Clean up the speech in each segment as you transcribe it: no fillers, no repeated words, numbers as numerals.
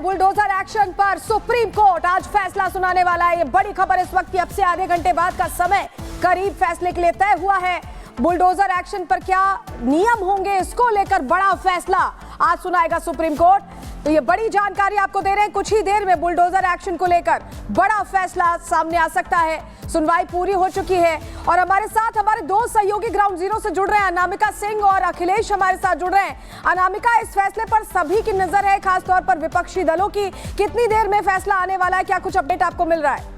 Bulldozer action पर supreme court आज फैसला सुनाने वाला है। ये बड़ी खबर इस वक्त की, अब से आधे घंटे बाद का समय करीब फैसले के लिए तय हुआ है। बुलडोजर एक्शन पर क्या नियम होंगे, इसको लेकर बड़ा फैसला आज सुनाएगा सुप्रीम कोर्ट। तो ये बड़ी जानकारी आपको दे रहे हैं, कुछ ही देर में बुलडोजर एक्शन को लेकर बड़ा फैसला सामने आ सकता है। सुनवाई पूरी हो चुकी है और हमारे साथ हमारे दो सहयोगी ग्राउंड जीरो से जुड़ रहे हैं, अनामिका सिंह और अखिलेश हमारे साथ जुड़ रहे हैं। अनामिका, इस फैसले पर सभी की नजर है, खासतौर पर विपक्षी दलों की। कितनी देर में फैसला आने वाला है, क्या कुछ अपडेट आपको मिल रहा है?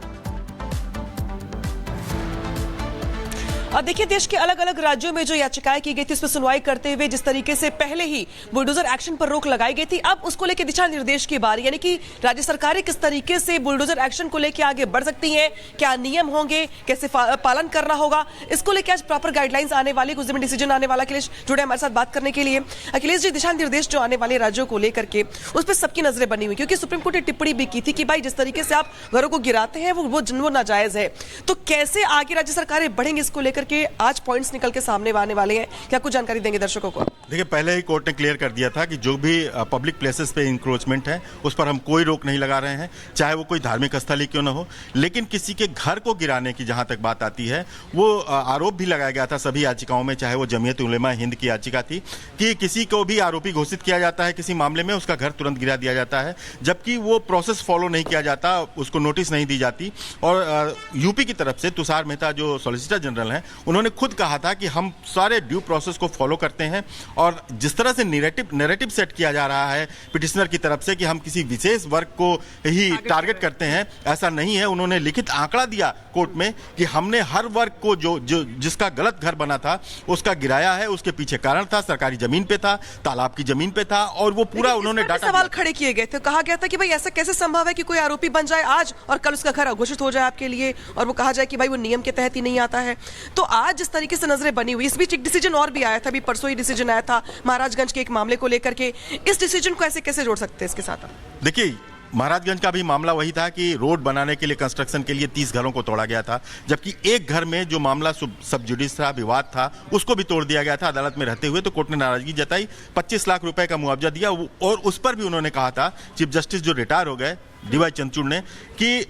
और देखिए, देश के अलग अलग राज्यों में जो याचिकाएं की गई थी उस पर सुनवाई करते हुए जिस तरीके से पहले ही बुलडोजर एक्शन पर रोक लगाई गई थी, अब उसको लेकर दिशा निर्देश की बारी, यानी कि राज्य सरकारें किस तरीके से बुलडोजर एक्शन को लेकर आगे बढ़ सकती हैं, क्या नियम होंगे, कैसे पालन करना होगा, इसको लेकर आज प्रॉपर गाइडलाइंस आने वाली, कुछ दिन में डिसीजन आने वाला। अखिलेश जुड़े हमारे साथ बात करने के लिए। अखिलेश जी, दिशा निर्देश जो आने वाले राज्यों को लेकर के उस पर सबकी नजरें बनी हुई, क्योंकि सुप्रीम कोर्ट ने टिप्पणी भी की थी कि भाई जिस तरीके से आप घरों को गिराते हैं वो नाजायज है। तो कैसे आगे राज्य सरकारें बढ़ेंगे इसको लेकर के आज पॉइंट्स निकल के सामने आने वाले हैं, क्या कुछ जानकारी देंगे दर्शकों को? देखिए, पहले ही कोर्ट ने क्लियर कर दिया था कि जो भी पब्लिक प्लेसेस पे इंक्रोचमेंट है उस पर हम कोई रोक नहीं लगा रहे हैं, चाहे वो कोई धार्मिक स्थल ही क्यों ना हो। लेकिन किसी के घर को गिराने की जहां तक बात आती है, वो आरोप भी लगाया गया था सभी याचिकाओं में, चाहे वो जमीयत उलेमा हिंद की याचिका थी कि किसी को भी आरोपी घोषित किया जाता है किसी मामले में, उसका घर तुरंत गिरा दिया जाता है, जबकि वो प्रोसेस फॉलो नहीं किया जाता, उसको नोटिस नहीं दी जाती। और यूपी की तरफ से तुषार मेहता जो सॉलिसिटर जनरल हैं, उन्होंने खुद कहा था कि हम सारे ड्यू प्रोसेस को फॉलो करते हैं, और जिस तरह से नैरेटिव सेट किया जा रहा है पिटिशनर की तरफ से कि हम किसी विशेष वर्ग को ही टारगेट करते हैं, ऐसा नहीं है। उन्होंने लिखित आंकड़ा दिया कोर्ट में कि हमने हर वर्ग को जो जिसका गलत घर बना था उसका गिराया है। उसके पीछे कारण था, सरकारी जमीन पे था, तालाब की जमीन पे था, और वो पूरा उन्होंने डाटा सवाल खड़े किए गए थे। कहा गया था कि भाई ऐसा कैसे संभव है कि कोई आरोपी बन जाए आज और कल उसका घर अघोषित हो जाए आपके लिए, और वो कहा जाए कि भाई वो नियम के तहत ही नहीं आता है। तो आज जिस तरीके से नजरें बनी हुई, इस बीच एक डिसीजन और भी आया था, अभी परसों ही डिसीजन आया था महाराजगंज के एक मामले को लेकर के। इस डिसीजन को ऐसे कैसे जोड़ सकते हैं इसके साथ? देखिए, महाराजगंज का भी मामला वही था कि रोड बनाने के लिए, कंस्ट्रक्शन के लिए 30 घरों को तोड़ा गया था, जबकि एक घर में जो मामला सब जुडिस था, विवाद था, उसको भी तोड़ दिया गया था अदालत में रहते हुए। तो कोर्ट ने नाराजगी जताई, 25 लाख रुपए का मुआवजा दिया, और उस पर भी उन्होंने कहा था, चीफ जस्टिस जो रिटायर हो गए डीवाई चंद्रचूड़ ने, कि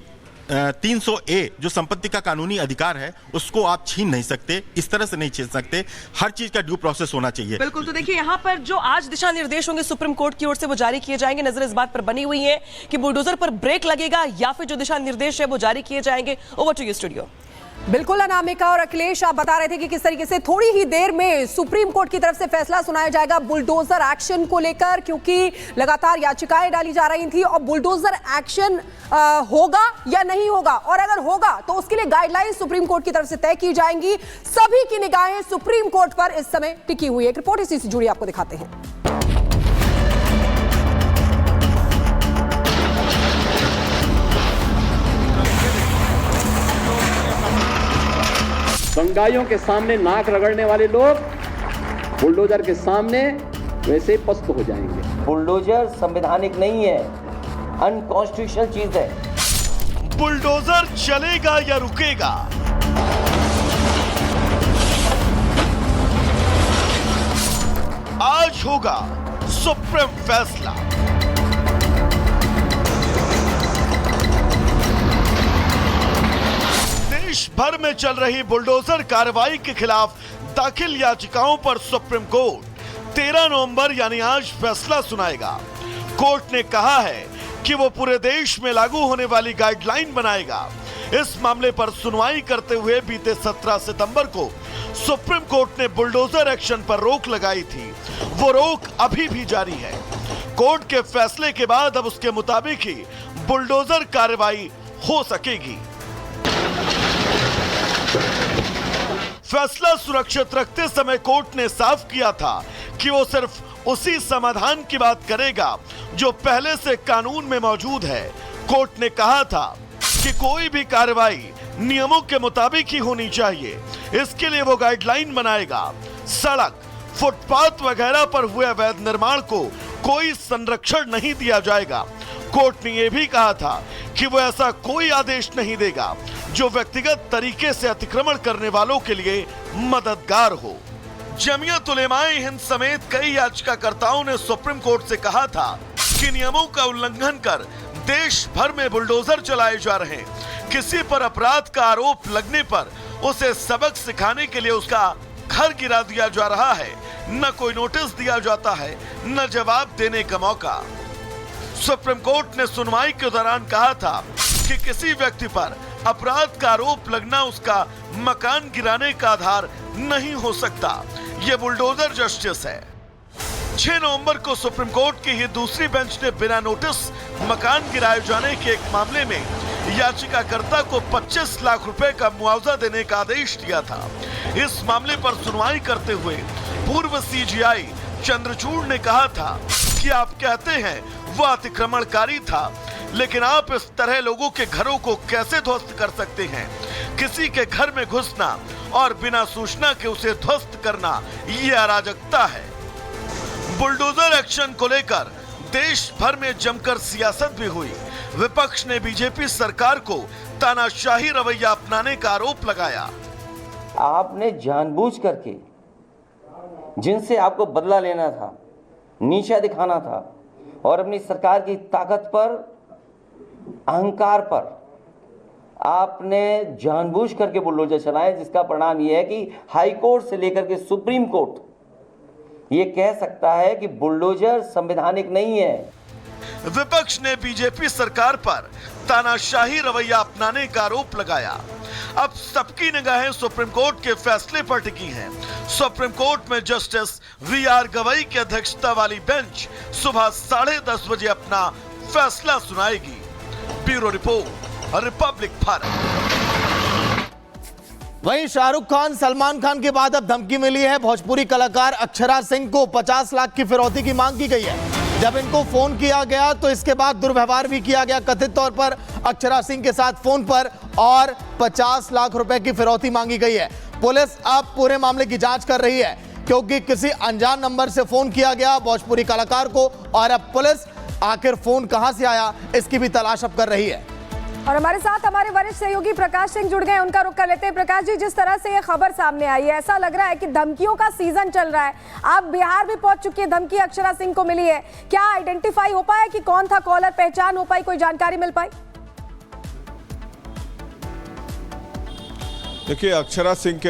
300A जो संपत्ति का कानूनी अधिकार है उसको आप छीन नहीं सकते, इस तरह से नहीं छीन सकते, हर चीज का ड्यू प्रोसेस होना चाहिए। बिल्कुल। तो देखिए, यहाँ पर जो आज दिशा निर्देश होंगे सुप्रीम कोर्ट की ओर से वो जारी किए जाएंगे। नजर इस बात पर बनी हुई है कि बुलडोजर पर ब्रेक लगेगा या फिर जो दिशा निर्देश है वो जारी किए जाएंगे। Over to you studio. बिल्कुल अनामिका और अखिलेश, आप बता रहे थे कि किस तरीके से थोड़ी ही देर में सुप्रीम कोर्ट की तरफ से फैसला सुनाया जाएगा बुलडोजर एक्शन को लेकर, क्योंकि लगातार याचिकाएं डाली जा रही थी और बुलडोजर एक्शन होगा या नहीं होगा, और अगर होगा तो उसके लिए गाइडलाइन सुप्रीम कोर्ट की तरफ से तय की जाएंगी। सभी की निगाहें सुप्रीम कोर्ट पर इस समय टिकी हुई है। एक रिपोर्ट इसी से जुड़ी आपको दिखाते हैं। दंगाइयों के सामने नाक रगड़ने वाले लोग बुलडोजर के सामने वैसे ही पस्त हो जाएंगे। बुलडोजर संवैधानिक नहीं है, अनकॉन्स्टिट्यूशनल चीज है। बुलडोजर चलेगा या रुकेगा? आज होगा सुप्रीम फैसला। देश भर में चल रही बुलडोजर कार्रवाई के खिलाफ दाखिल याचिकाओं पर सुप्रीम कोर्ट 13 नवंबर यानी आज फैसला सुनाएगा। कोर्ट ने कहा है कि वो पूरे देश में लागू होने वाली गाइडलाइन बनाएगा। इस मामले पर सुनवाई करते हुए बीते 17 सितंबर को सुप्रीम कोर्ट ने बुलडोजर एक्शन पर रोक लगाई थी। वो रोक अभी भी जारी है। कोर्ट के फैसले के बाद अब उसके मुताबिक ही बुलडोजर कार्रवाई हो सकेगी। फैसला सुरक्षित रखते समय कोर्ट ने साफ किया था कि वो सिर्फ उसी समाधान की बात करेगा जो पहले से कानून में मौजूद है। कोर्ट ने कहा था कि कोई भी कार्रवाई नियमों के मुताबिक ही होनी चाहिए, इसके लिए वो गाइडलाइन बनाएगा। सड़क, फुटपाथ वगैरह पर हुए अवैध निर्माण को कोई संरक्षण नहीं दिया जाएगा। कोर्ट ने यह भी कहा था कि वो ऐसा कोई आदेश नहीं देगा जो व्यक्तिगत तरीके से अतिक्रमण करने वालों के लिए मददगार हो। जमीयत उलेमाए हिंद समेत कई याचिकाकर्ताओं ने सुप्रीम कोर्ट से कहा था कि नियमों का उल्लंघन कर देश भर में बुलडोजर चलाए जा रहे हैं। किसी पर अपराध का आरोप लगने पर उसे सबक सिखाने के लिए उसका घर गिरा दिया जा रहा है। न कोई नोटिस दिया जाता है, न जवाब देने का मौका। सुप्रीम कोर्ट ने सुनवाई के दौरान कहा था कि किसी व्यक्ति पर अपराध का आरोप लगना उसका मकान गिराने का आधार नहीं हो सकता। यह बुलडोजर जस्टिस है। 6 नवंबर को सुप्रीम कोर्ट की ही दूसरी बेंच ने बिना नोटिस मकान गिराए जाने के एक मामले में याचिकाकर्ता को 25 लाख रुपए का मुआवजा देने का आदेश दिया था। इस मामले पर सुनवाई करते हुए पूर्व सीजीआई चंद्रचूड़ ने कहा था कि आप कहते हैं वह अतिक्रमणकारी था, लेकिन आप इस तरह लोगों के घरों को कैसे ध्वस्त कर सकते हैं? किसी के घर में घुसना और बिना सूचना के उसे ध्वस्त करना यह अराजकता है। बुलडोजर एक्शन को लेकर देश भर में जमकर सियासत भी हुई। विपक्ष ने बीजेपी सरकार को तानाशाही रवैया अपनाने का आरोप लगाया। आपने जानबूझ करके जिनसे आपको बदला लेना था, नीचा दिखाना था और अपनी सरकार की ताकत पर, अहंकार पर आपने जानबूझ करके बुलडोजर चलाए, जिसका परिणाम यह है कि हाई कोर्ट से लेकर के सुप्रीम कोर्ट ये कह सकता है कि बुलडोजर संवैधानिक नहीं है। विपक्ष ने बीजेपी सरकार पर तानाशाही रवैया अपनाने का आरोप लगाया। अब सबकी निगाहें सुप्रीम कोर्ट के फैसले पर टिकी हैं। सुप्रीम कोर्ट में जस्टिस वी.आर. गवई की अध्यक्षता वाली बेंच सुबह 10:30 बजे अपना फैसला सुनाएगी। Bureau report, Republic Bharat. वहीं शाहरुख खान, सलमान खान के बाद अब धमकी मिली है। भोजपुरी कलाकार अक्षरा सिंह को 50 लाख की फिरौती की मांग की गई है। जब इनको फोन किया गया तो इसके बाद दुर्व्यवहार भी किया गया कथित तौर पर अक्षरा सिंह के साथ फोन पर, और 50 लाख रुपए की फिरौती मांगी गई है। पुलिस अब पूरे मामले की जांच कर रही है, क्योंकि किसी अनजान नंबर से फोन किया गया भोजपुरी कलाकार को, और अब पुलिस आखिर फोन कहां से आया इसकी भी तलाश अब कर रही है। और हमारे साथ हमारे वरिष्ठ सहयोगी प्रकाश सिंह जुड़ गए, उनका रुख कर लेते हैं। प्रकाश जी, जिस तरह से ये खबर सामने आई है, ऐसा लग रहा है कि धमकियों का सीजन चल रहा है। आप बिहार भी पहुंच चुकी है, धमकी अक्षरा सिंह को मिली है। क्या आइडेंटिफाई हो पाया कि कौन था कॉलर, पहचान हो पाई, कोई जानकारी मिल पाई? देखिए, अक्षरा सिंह के